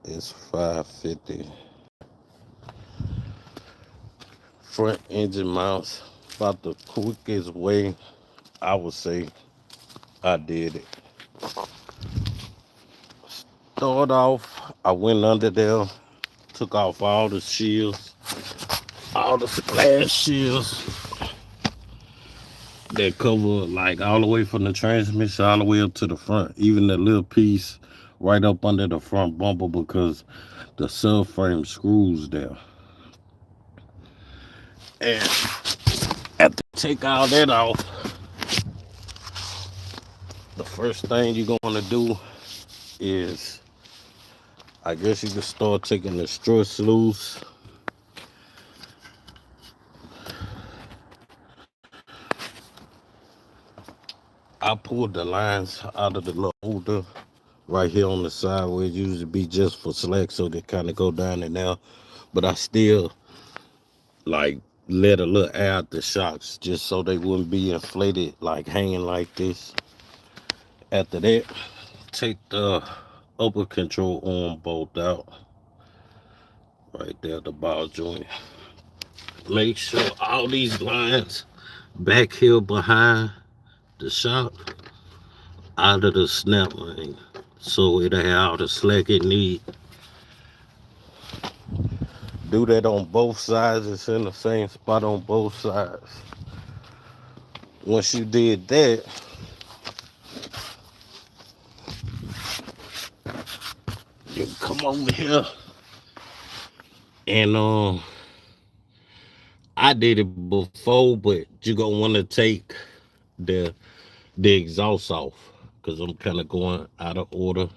s550 front engine mounts. About the quickest way I would say I did it. Start off, I went under there, took off all the shields, all the splash shields that cover like all the way from the transmission all the way up to the front, even the little piece right up under the front bumper because the subframe screws there. And after you take all that off, the first thing you're gonna do is, I guess you can start taking the struts loose. I pulled the lines out of the little holder right here on the side where it used to be just for slack, so they kind of go down in there. But I still like let a little air out the shocks just so they wouldn't be inflated, like hanging like this. After that, take the upper control arm bolt out right there, the ball joint. Make sure all these lines back here behind the shock out of the snap ring, so it'll have all the slack it need. Do that on both sides. It's in the same spot on both sides. Once you did that, you come over here and I did it before, but you're gonna want to take the the exhaust off because I'm kind of going out of order.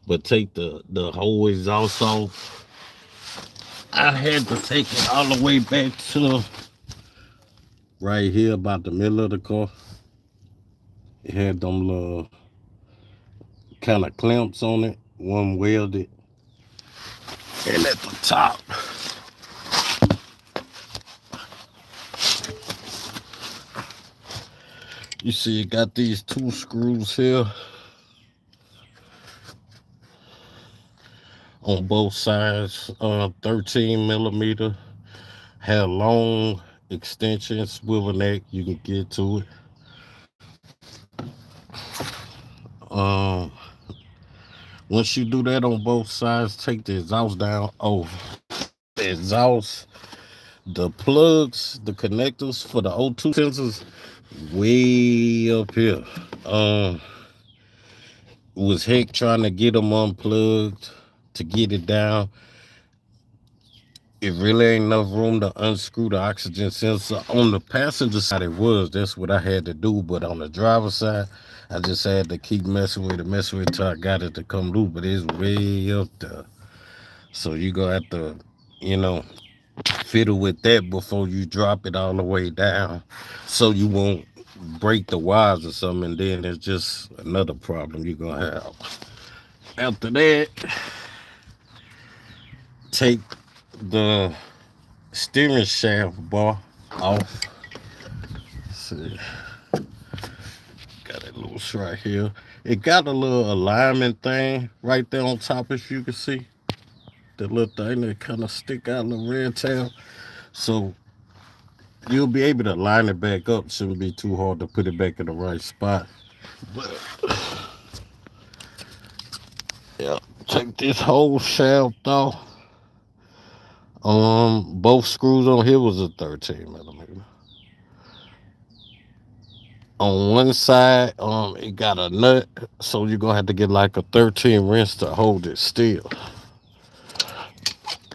But take the whole exhaust off. I had to take it all the way back to right here about the middle of the car. It had them little kind of clamps on it, one welded, and at the top you see it got these two screws here on both sides, 13 millimeter, had long extension swivel neck, you can get to it. um Once you do that on both sides, take the exhaust down. Oh, the exhaust, the plugs, the connectors for the O2 sensors way up here. um was heck trying to get them unplugged to get it down. It really ain't enough room to unscrew the oxygen sensor. On the passenger side, it was. That's what I had to do. But on the driver's side, I just had to keep messing with it till I got it to come loose. But it's way up there. So you gonna have to, you know, fiddle with that before you drop it all the way down, so you won't break the wires or something. And then there's just another problem you're gonna have. After that, take the steering shaft bar off. See, got it loose right here. It got a little alignment thing right there on top, if you can see. The little thing that kind of stick out, the red tail. So you'll be able to line it back up. Shouldn't be too hard to put it back in the right spot. But yeah, take this whole shaft off. Both screws on here was a 13 millimeter. On one side, it got a nut, so you're gonna have to get like a 13 wrench to hold it still.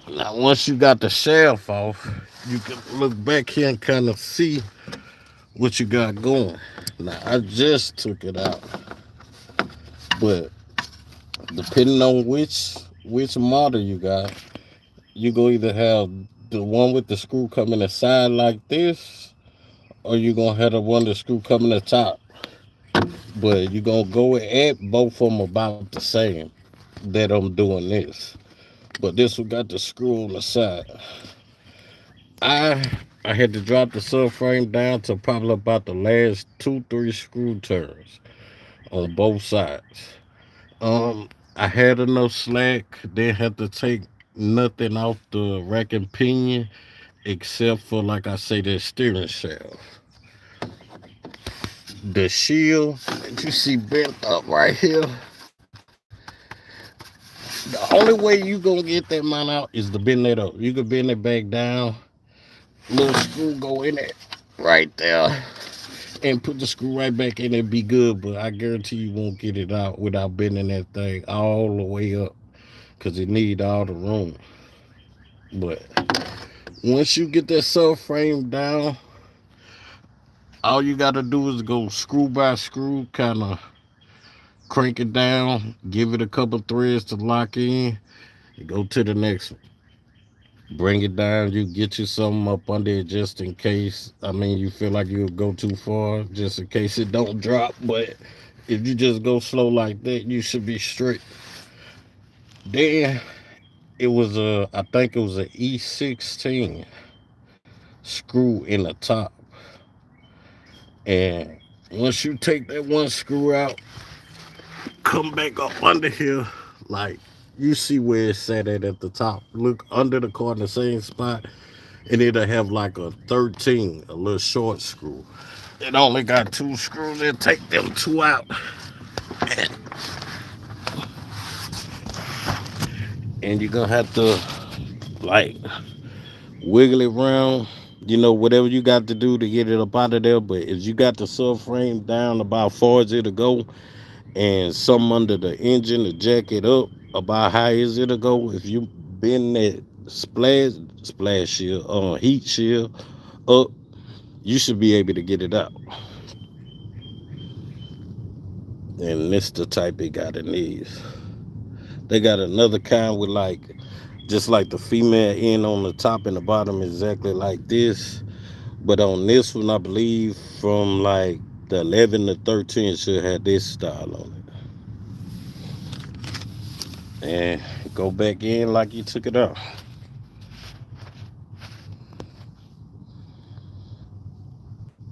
Now, once you got the shaft off, you can look back here and kind of see what you got going. Now, I just took it out, but depending on which model you got, you go either have the one with the screw coming aside like this, or you're gonna have the one the screw coming the top. But you're gonna go at both of them about the same that I'm doing this. But this one got the screw on the side. I I had to drop the subframe down to probably about the last 2-3 screw turns on both sides. I had enough slack, didn't have to take nothing off the rack and pinion except for, like I say, that steering shaft. The shield that you see bent up right here, the only way you gonna get that mount out is to bend that up. You can bend it back down, little screw go in it right there, and put the screw right back in it, be good. But I guarantee you won't get it out without bending that thing all the way up, because it need all the room. But once you get that subframe down, all you gotta do is go screw by screw, kind of crank it down, give it a couple threads to lock in, and go to the next one. Bring it down. You get you something up under it just in case. I mean, you feel like you'll go too far, just in case it don't drop. But if you just go slow like that, you should be straight. Then it was I think it was an E16 screw in the top, and once you take that one screw out, come back up under here, like you see where it's set at the top. Look under the car in the same spot, and it'll have like a 13, a little short screw. It only got two screws. Then take them two out, and you're gonna have to like wiggle it around. You know, whatever you got to do to get it up out of there. But if you got the subframe down about far as it'll go, and some under the engine to jack it up about how is it'll go, if you bend that splash shield, heat shield up, you should be able to get it out. And this the type it got in these. They got another kind with like just like the female end on the top and the bottom exactly like this. But on this one, I believe from like the 11 to 13 should have this style on it. And go back in like you took it out.